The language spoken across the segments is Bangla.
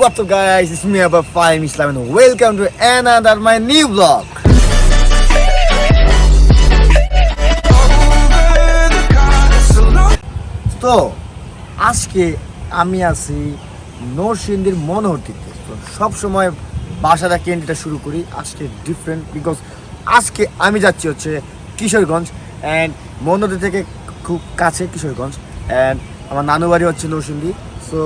What's up guys, it's me Abba Fahim Islam and welcome to another my new vlog. তো আজকে আমি আছি নরসিংদীর মনোহরটিতে। সব সময় বাসাটা কেন্দ্রটা শুরু করি, আজকে ডিফারেন্ট বিকজ আজকে আমি যাচ্ছি হচ্ছে কিশোরগঞ্জ অ্যান্ড মনোহরটি থেকে খুব কাছে কিশোরগঞ্জ অ্যান্ড আমার নানু বাড়ি হচ্ছে নরসিংদী। সো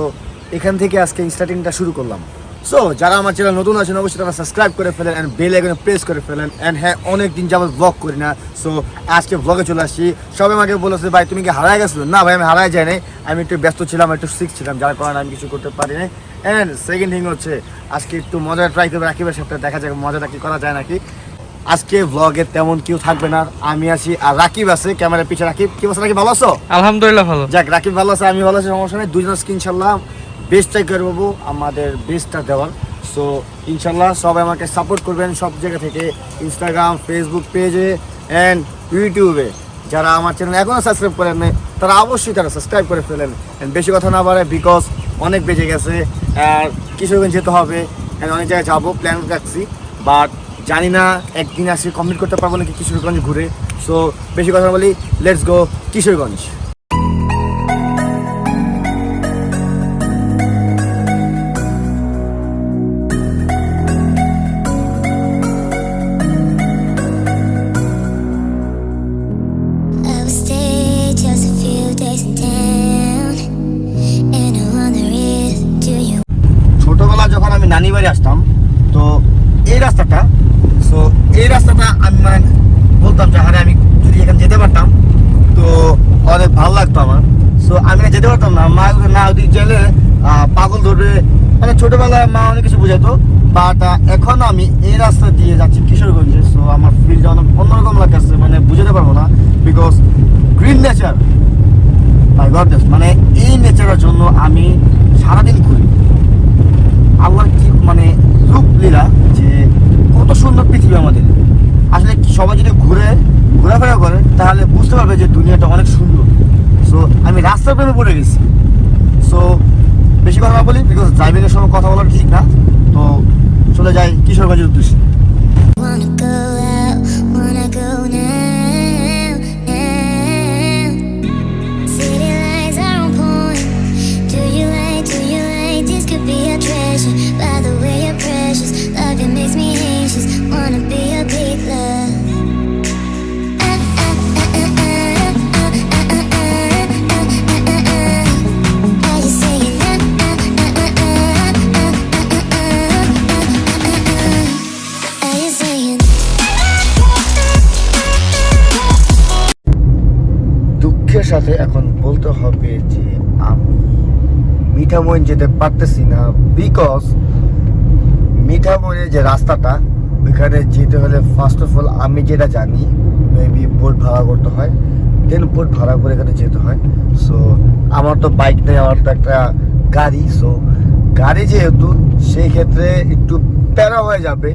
এখান থেকে আজকে স্টার্টিংটা শুরু করলাম। সো যারা আমার চ্যানেল নতুন আছেন অবশ্যই তারা সাবস্ক্রাইব করে ফেলেন অ্যান্ড বেল আইকনে প্রেস করে ফেলেন। অ্যান্ড হ্যাঁ, অনেক দিন যাবত ব্লগ করি না, সো আজকে ব্লগে চলে আসছি। সবাই আমাকে বলেছে ভাই তুমি কি হারায় গেছিলো? না ভাই, আমি হারায় যাই নাই, আমি একটু ব্যস্ত ছিলাম, একটু শিখছিলাম, যার কারণে আমি কিছু করতে পারি না। অ্যান্ড সেকেন্ড থিং হচ্ছে আজকে একটু মজা ট্রাই করবে রাকিবের সাথে, দেখা যাক মজাটা কি করা যায় নাকি। আজকে ব্লগে তেমন কেউ থাকবে না, আমি আছি আর রাকিব আছে ক্যামেরার পিছনে। রাকিব কি বলছে? রাকিব ভালো আছো? আলহামদুলিল্লাহ ভালো। যাক, রাকিব ভালো আছে, আমি ভালো আছি, সমস্যা নেই। দুজন ইনশাল্লাহ বেস্টটাই করবো, আমাদের বেস্টটা দেওয়ার। সো ইনশাল্লাহ সবাই আমাকে সাপোর্ট করবেন সব জায়গা থেকে, ইনস্টাগ্রাম, ফেসবুক পেজে অ্যান্ড ইউটিউবে। যারা আমার চ্যানেল এখনও সাবস্ক্রাইব করেন নাই তারা অবশ্যই তারা সাবস্ক্রাইব করে ফেলেন। অ্যান্ড বেশি কথা না বাড়ে বিকজ অনেক বেজে গেছে আর কিশোরগঞ্জ যেতে হবে অ্যান্ড অনেক জায়গায় যাবো, প্ল্যান রাখছি, বাট জানি না একদিন আসে কমপ্লিট করতে পারবো নাকি কিশোরগঞ্জ ঘুরে। সো বেশি কথা বলি, লেটস গো কিশোরগঞ্জ। ছোটবেলা যখন আমি নানি বাড়ি আসতাম তো এই রাস্তাটা, সো এই রাস্তাটা আমি মানে বলতাম যে আরে আমি যদি এখানে যেতে পারতাম তো অনেক ভালো লাগতো আমার। সো আমি যেতে পারতাম না, মা না ওদিক গেলে পাগল ধরবে, মানে ছোটবেলায় মা অনেক কিছু বোঝাতো। বাট এখন আমি এই রাস্তা দিয়ে যাচ্ছি কিশোরগঞ্জে, সো আমার ফিলটা অনেক অন্যরকম লাগতেছে, মানে বুঝাতে পারবো না because green nature by goodness, মানে এই নেচারের জন্য আমি সারাদিন ঘুরি। আল্লাহর কি মানে রূপ লীলা, যে কত সুন্দর পৃথিবী আমাদের। আসলে সবাই যদি ঘোরাফেরা করে তাহলে বুঝতে পারবে যে দুনিয়াটা অনেক সুন্দর। সো আমি রাস্তার প্রেমে পড়ে গেছি। সো বেশি কথা না বলি বিকজ ড্রাইভিংয়ের সময় কথা বলার ঠিক না। তো চলে যাই কিশোরগঞ্জের উদ্দেশ্যে। সাথে এখন বলতে হবে যে আমি মিঠামইন যেতে পারতেছি না বিকজ মিঠামইনের যে রাস্তাটা ওইখানে যেতে হলে ফার্স্ট অফ অল আমি যেটা জানি মেবি বোট ভাড়া করতে হয়, দেন বোট ভাড়া করে এখানে যেতে হয়। সো আমার তো বাইক নেই, আমার তো একটা গাড়ি। সো গাড়ি যেহেতু সেই ক্ষেত্রে একটু প্যারা হয়ে যাবে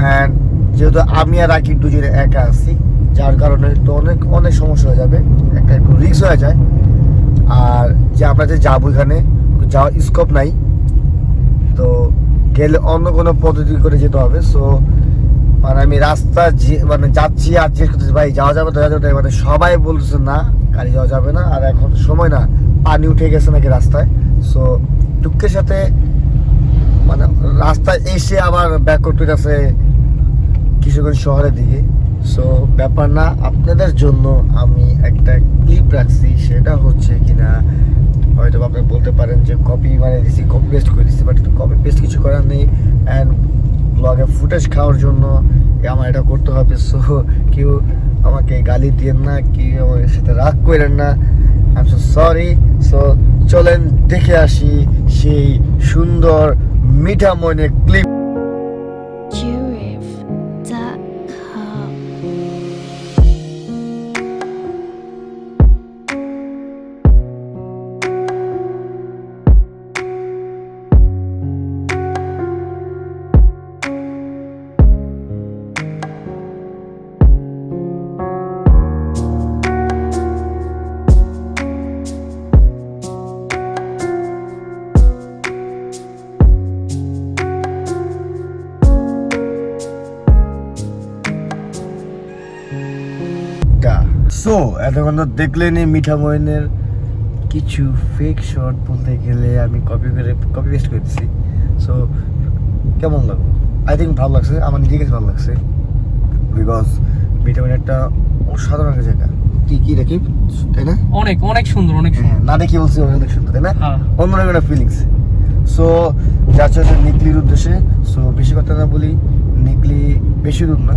অ্যান্ড যেহেতু আমি আর রাকিব দুজনে একা আছি যার কারণে তো অনেক সমস্যা হয়ে যাবে, একটা একটু রিস্ক হয়ে যায়। আর যে আমরা যে যাবো এখানে যাওয়ার স্কোপ নাই, তো গেলে অন্য কোনো পদ্ধতি করে যেতে হবে। সো মানে আমি রাস্তা মানে যাচ্ছি আর জিজ্ঞেস করতেছি ভাই যাওয়া যাবে তো, মানে সবাই বলতেছে না গাড়ি যাওয়া যাবে না, আর এখন সময় না, পানি উঠে গেছে নাকি রাস্তায়। সো দুঃখের সাথে মানে রাস্তায় এসে আবার ব্যাক করতে গেছে কিশোরগঞ্জ শহরের দিকে। সো ব্যাপার না, আপনাদের জন্য আমি একটা ক্লিপ রাখছি, সেটা হচ্ছে কিনা হয়তো আপনি বলতে পারেন যে কপি মানে দিচ্ছি, কপি পেস্ট করে দিচ্ছি, বাট কপি পেস্ট কিছু করার নেই। অ্যান্ড ব্লগে ফুটেজ খাওয়ার জন্য আমার এটা করতে হবে। সো কেউ আমাকে গালি দিয়েন না, কেউ আমার সাথে রাগ করেন না, I am so sorry. So চলেন দেখে আসি সেই সুন্দর মিঠামইনের ক্লিপ। সো এতক্ষণ তো দেখলেনই মিঠা মইনের কিছু ফেক শট বলতে গেলে আমি কপি পেস্ট করেছি। সো কেমন লাগলো? আই থিঙ্ক ভালো লাগছে, আমার নিজের কাছে ভালো লাগছে, বিকজ মিঠা মইন একটা অসাধারণ একটা জায়গা। কি রাখি, তাই না? অনেক অনেক সুন্দর, অনেক সুন্দর। না দেখি বলছি অনেক সুন্দর, তাই না? হ্যাঁ। অন্যরকম একটা ফিলিংস। সো যাচ্ছে হচ্ছে নিকলির উদ্দেশ্যে। সো বেশি কথা না বলি, নিকলি বেশি দূর না,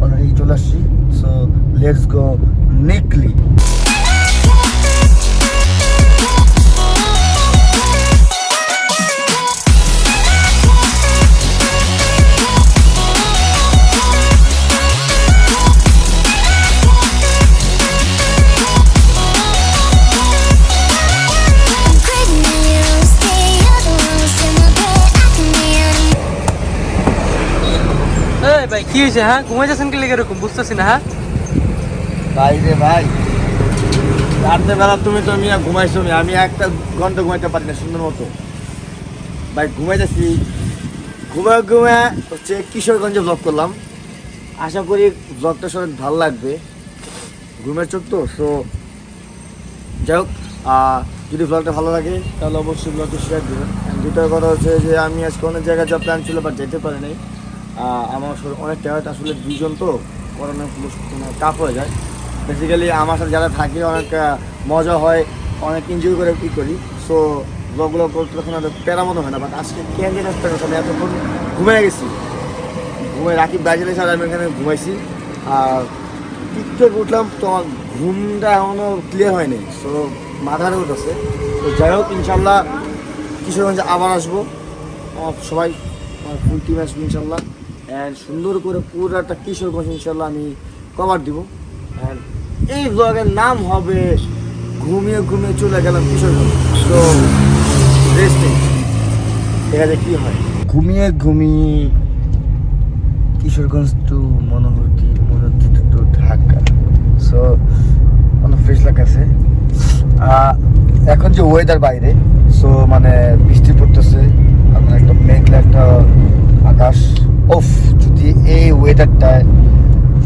অলরেডি চলে আসছি। সো লেটস গো নিকলি। এই ভাই কি হয়েছে? হ্যাঁ, ঘুমাই যাচ্ছেন কি লেগে এরকম? বুঝতেছি না। হ্যাঁ ভাই রে ভাই, রাতের বেলা তুমি তো মিয়া ঘুমাইছো, আমি একটা ঘন্টা ঘুমাইতে পারি না সুন্দর মতো। ভাই ঘুমাই যাচ্ছি, ঘুমে হচ্ছে কিশোরগঞ্জে ব্লগ করলাম। আশা করি ব্লগটা সবাই ভালো লাগবে, ঘুমের চোখ তো। সো যাই হোক, যদি ব্লগটা ভালো লাগে তাহলে অবশ্যই ব্লগটা শেয়ার দেবেন। দ্বিতীয় কথা হচ্ছে যে আমি আজকে অনেক জায়গায় যা প্ল্যান ছিল বাট যেতে পারি নাই। আমার অনেক টায়ার্ড, আসলে দুজন তো করোনা টাফ হয়ে যায়। বেসিক্যালি আমার সাথে যারা থাকে অনেক মজা হয়, অনেক এনজয় করে করি। সো ব্লগগুলো করতে তখন প্যারা মতো হয় না, বাট আজকে কেন যেন আমি এতক্ষণ ঘুমিয়ে গেছি। রাকিব বাইরে এসে আমি এখানে ঘুমাইছি। আর টিকটক উঠলাম তো আমার ঘুমটা এখনও ক্লিয়ার হয়নি। সো মাথার উঠেছে। তো যাই হোক, ইনশাল্লাহ কিশোরগঞ্জে আবার আসবো, আমার সবাই আমার ফুল টিম আসবো ইনশাল্লাহ। অ্যান্ড সুন্দর করে পুরোটা কিশোরগঞ্জ ইনশাল্লাহ আমি কভার দিব। অ্যান্ড এই ব্লগের নাম হবে ঘুমিয়ে ঘুমিয়ে চলে গেলাম কিশোরগঞ্জ। তো রেস্ট নেই, দেখা যায় কী হয়। ঘুমিয়ে ঘুমিয়ে Kishoreganj to Monohardi to Dhaka. So অনেক ফ্রেশ লাগছে। এখন যে ওয়েদার বাইরে, সো মানে বৃষ্টি পড়তেছে, আপনার একটা মেঘলা একটা আকাশ। ওফ, যদি এই ওয়েদারটায়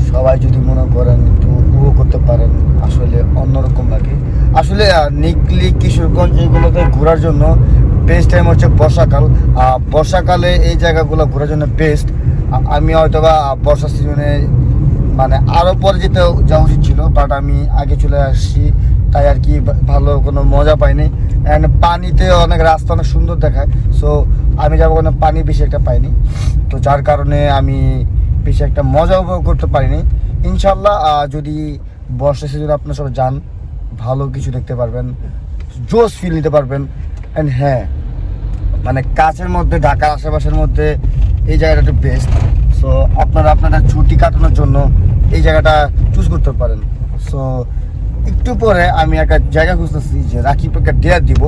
সবাই যদি মনে করেন একটু উপভোগ করতে পারেন, আসলে অন্যরকম লাগে। আসলে নিকলি কিশোরগঞ্জ এগুলোতে ঘোরার জন্য বেস্ট টাইম হচ্ছে বর্ষাকাল। বর্ষাকালে এই জায়গাগুলো ঘোরার জন্য বেস্ট। আমি হয়তো বা বর্ষা সিজনে মানে আরও পরে যেতে যাওয়া উচিত ছিল, বাট আমি আগে চলে আসছি, তাই আর কি ভালো কোনো মজা পাইনি। অ্যান্ড পানিতে অনেক রাস্তা অনেক সুন্দর দেখায়। সো আমি যাবো কোনো পানি বেশি একটা পাইনি, তো যার কারণে আমি বেশি একটা মজা উপভোগ করতে পারিনি। ইনশাল্লাহ যদি বর্ষা সিজনে আপনারা সবাই যান, ভালো কিছু দেখতে পারবেন, জোস ফিল নিতে পারবেন। অ্যান্ড হ্যাঁ, মানে কাছের মধ্যে ঢাকার আশেপাশের মধ্যে এই জায়গাটা একটু বেস্ট। সো আপনারা আপনাদের ছুটি কাটানোর জন্য এই জায়গাটা চুজ করতে পারেন। সো একটু পরে আমি একটা জায়গা খুঁজতেছি যে রাকিবকে ডেয়ার দিব।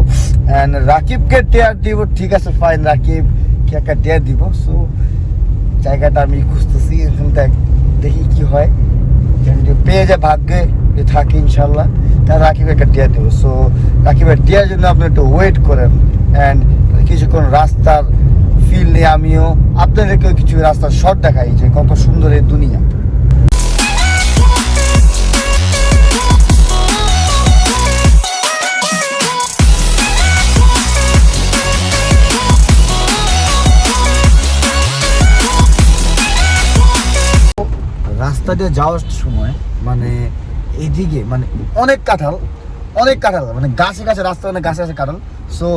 অ্যান্ড রাকিবকে ডেয়ার দিব, ঠিক আছে ফাইন, রাকিবকে একটা ডেয়ার দিব। সো জায়গাটা আমি খুঁজতেছি, এখানটা দেখি কি হয়। যদি পেয়ে যায় ভাগ্যে যে থাকে ইনশাল্লাহ, তাহলে রাকিবকে একটা ডেয়ার দেবো। সো রাকিবের ডেয়ার জন্য আপনি একটু ওয়েট করেন। অ্যান্ড কিছুক্ষণ রাস্তার ফিল নিয়ে আমিও আপনাদেরকেও কিছু রাস্তার শর্ট দেখাই যে কত সুন্দর এই দুনিয়া। রাস্তা দিয়ে যাওয়ার সময় মানে এইদিকে মানে অনেক কাঁঠাল মানে গাছে গাছে রাস্তা, মানে গাছে গাছে কাঁঠাল। সো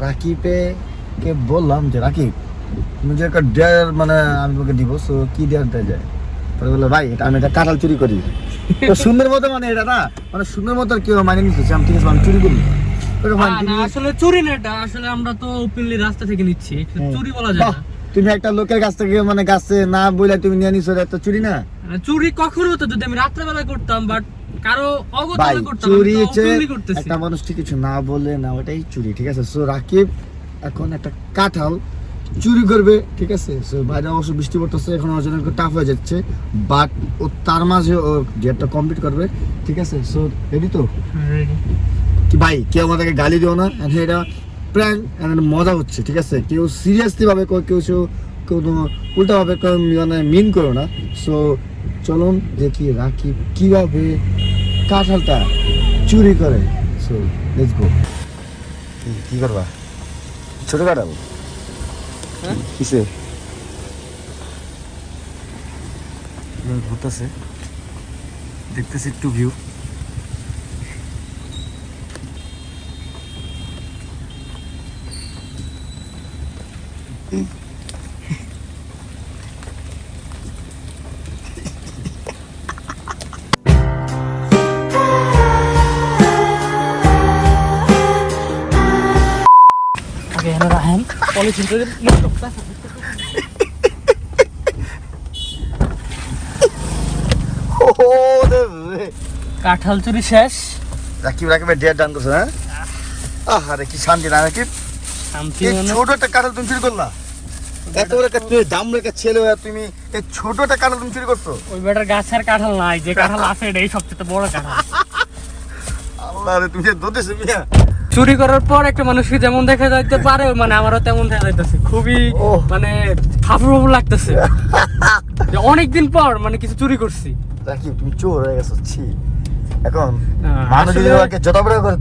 রাকিবকে বললাম যে রাকিব, তুমি যে একটা ডেয়ার মানে আমি তোমাকে দিব। সো কি ডেয়ার দেওয়া যায়? পরে বললো ভাই এটা আমি একটা কাঁঠাল চুরি করি। তো সুন্দর মতো মানে এটা না, মানে সুন্দর মতো কেউ মানে নিতেছে, আমি ঠিক আছে আমি চুরি করি। আসলে চুরি না, এটা আসলে আমরা তো ওপেনলি রাস্তা থেকে নিচ্ছি, চুরি বলা যায় না। তুমি একটা লোকের কাছ থেকে মানে গাছে না বলে তুমি নিয়ে নিছো, এটা চুরি না? চুরি কখনো হতো যদি আমি রাত্রেবেলা করতাম, বাট কারো অগোচরে করতাম। চুরি হচ্ছে একটা মানুষ ঠিক কিছু না বলে না, ওটাই চুরি, ঠিক আছে? সো রাকিব এখন একটা কাঁঠাল চুরি করবে, ঠিক আছে? সো বাইরে অবশ্য বৃষ্টি পড়তেছে, এখন ওর জন্য একটু টাফ হয়ে যাচ্ছে, বাট ও তার মাঝে ও ডেটটা কমপ্লিট করবে, ঠিক আছে? সো রেডি তো? কি ভাই, কেউ আমাদেরকে গালি দিও না। এটা প্র্যাঙ্ক, মজা হচ্ছে, ঠিক আছে? কেউ সিরিয়াসলি ভাবে, কেউ উল্টা ভাবে মানে মিন করো না। সো চলুন দেখি রাকিব কিভাবে কাঁঠালটা চুরি করে। So let's go. কি করবা? ছোট কাঁঠাল? হ্যাঁ? কিসে ঘুরতেছে, দেখতেছি একটু view. Oke, narahan. Polisi itu ngetok. কাঁঠাল চুরি শেষ। রাকিবের ডেট ডান করছে। হ্যাঁ, আরে কি শান্তি না রাকিব। শান্তি এই মানে ছোট একটা কাঁঠাল তুমি চুরি করলা? এত বড় একটা তুমি দাম রেখে ছেলে হয়ে তুমি এই ছোট একটা কাঁঠাল তুমি চুরি করছো? ওই বেটার গাছের কাঁঠাল নাই, যে কাঁঠাল আছে এটাই সবচেয়ে বড় কাঁঠাল। আল্লাহ রে, তুমি যে দোতেছো মিয়া। চুরি করার পর একটা মানুষকে যেমন দেখা যাইতে পারে, মানে আমারও তেমন দেখা যাইতেছে। খুবই ওহ। মানে ফাফর ফাফর লাগতেছে যে অনেকদিন পর মানে কিছু চুরি করছি। রাকিব তুমি চোর হয়ে গেছো। ছি, এখন হ্যাঁ, মানুষ যদি আসলে- তোমাকে যত বড় করে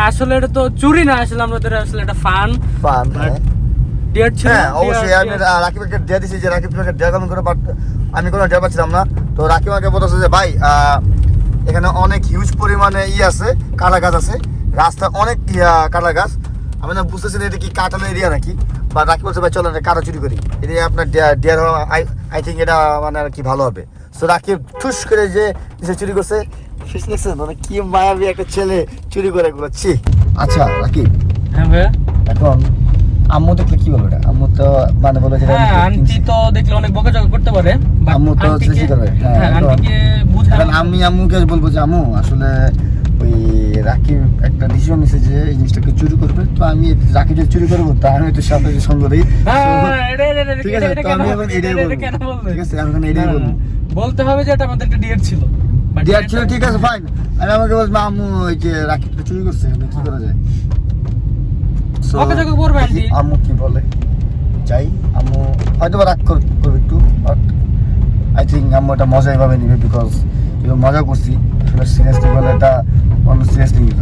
আসলে এটা তো চুরি না, আসলে আমাদের আসলে এটা ফান পান। ডিয়ার ছিল। হ্যাঁ অবশ্যই আমি রাকিবকে ডেয়া দিছি যে রাকিব তোমাকে ডেয়া কমেন্ট করে, বাট আমি কোনো ডেয়া পাচ্ছিলাম না। তো রাকিব আমাকে বলতেছে যে ভাই এখানে অনেক হিউজ পরিমাণে আছে, কাঁটা গাছ আছে, রাস্তা অনেক কাঁটা গাছ। আমি না বুঝতেছি না এটা কি কাঁঠালের এরিয়া নাকি, বা রাকিব বলছে ভাই চলো না কাঁটা চুরি করি, এটা আপনার ডেয়ার আই থিঙ্ক এটা মানে আর কি ভালো হবে। তো রাকিব ঠুস করে যে কিছু চুরি করছে, মানে কি মায়াবী একটা ছেলে চুরি করে করছি। আচ্ছা রাকিব, হ্যাঁ ভাইয়া। এখন আম্মু দেখলে কি বলবে? আম্মু তো মানে বলে যে হ্যাঁ, আন্টি তো দেখলে অনেক বকাঝকা করতে পারে, but আম্মু তো আন্টিকে- চেষ্টা করবে। হ্যাঁ, হ্যাঁ, এখন- আন্টিকে বুঝানো- এখন আমি আম্মুকে বলবো যে আম্মু আসলে ওই রাকিব একটা ডিসিশন নিছে যে এই জিনিসটাকে চুরি করবে, তো আমি রাকিব যদি চুরি করবো তা আমি তো সাথে সঙ্গ দিই। ঠিক আছে, তো আমি এখন এটাই বলবো। ঠিক আছে, আমি এখন এটাই বলবো। বলতে হবে যে এটা আমাদের একটা ডিয়ার ছিল। But ডিয়ার ছিল, ঠিক আছে ফাইন। আমি আমাকে বলবো আম্মু ওই যে রাকিবকে চুরি করছে, এখন কি করা যায়? So, বকাঝকা করবে দেখি আন্টি। আম্মু কি বলে। যাই, আম্মু হয়তো বা রাগ করবে একটু, বাট আই থিঙ্ক আম্মু এটা মজাই ভাবে নিবে, বিকজ এবার মজা করছি। আসলে সিরিয়াসলি বলে এটা অন্য সিরিয়াসলি নিত।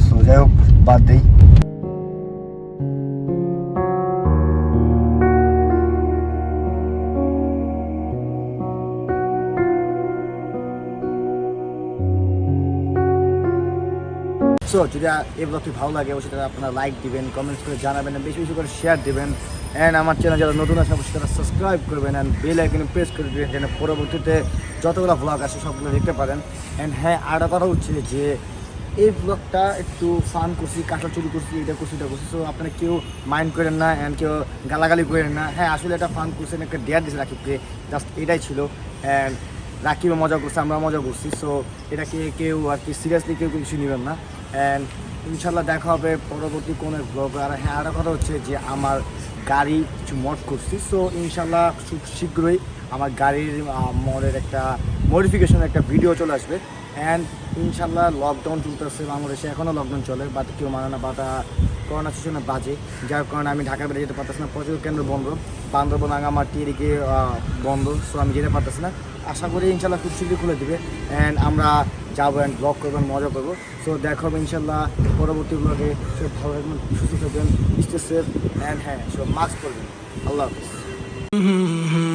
সো যাই হোক, বাদ দেই। সো যদি এই ব্লগটি ভালো লাগে অবশ্যই তাহলে আপনারা লাইক দিবেন, কমেন্টস করে জানাবেন, বেশি বেশি করে শেয়ার দিবেন। অ্যান্ড আমার চ্যানেল যারা নতুন আছে অবশ্যই তারা সাবস্ক্রাইব করবেন অ্যান্ড বেল আইকনে প্রেস করে দিবেন, যেন পরবর্তীতে যতগুলো ব্লগ আসে সবগুলো দেখতে পারেন। অ্যান্ড হ্যাঁ, আরেকটা কথা হচ্ছে যে এই ব্লগটা একটু ফান করছি, কাঁঠাল চুরি করছি, এটা করছি, এটা করছি। সো আপনারা কেউ মাইন্ড করেন না অ্যান্ড কেউ গালাগালি করেন না। হ্যাঁ, আসলে এটা ফান করছেন, একটা ডেয়ার দিয়েছে রাকিবকে, জাস্ট এটাই ছিল। অ্যান্ড রাকিবও মজা করছে, আমরা মজা করছি। সো এটাকে কেউ আর কি সিরিয়াসলি কেউ কিছু নেবেন না। অ্যান্ড ইনশাল্লাহ দেখা হবে পরবর্তী কোনো ব্লগ। আর হ্যাঁ, আরেকটা কথা হচ্ছে যে আমার গাড়ি কিছু মড করছি। সো ইনশাল্লাহ খুব শীঘ্রই আমার গাড়ির মডের একটা মডিফিকেশনের একটা ভিডিও চলে আসবে। অ্যান্ড ইনশাল্লাহ লকডাউন চলতেছে বাংলাদেশে, এখনও লকডাউন চলে, বাট কেউ মানে না, বাটা করোনা সিচুয়েশনে বাজে, যার কারণে আমি ঢাকা বেড়ে যেতে পারতেছি না। পর্যটন কেন্দ্র বন্ধ, বান্দরবন রাঙামাটি এদিকে বন্ধ। সো আমি যেতে পারতেছি না। আশা করি ইনশাল্লাহ খুব শীঘ্রই খুলে দেবে অ্যান্ড আমরা যাবো অ্যান্ড ব্লগ করবেন, মজা করবো। সো দেখা হবে ইনশাল্লাহ পরবর্তী ব্লগে। সব ভালো থাকবেন, সুস্থ থাকবেন, স্টে সেফ অ্যান্ড হ্যাঁ, সব মাস্ক পরবেন। আল্লাহ হাফিজ।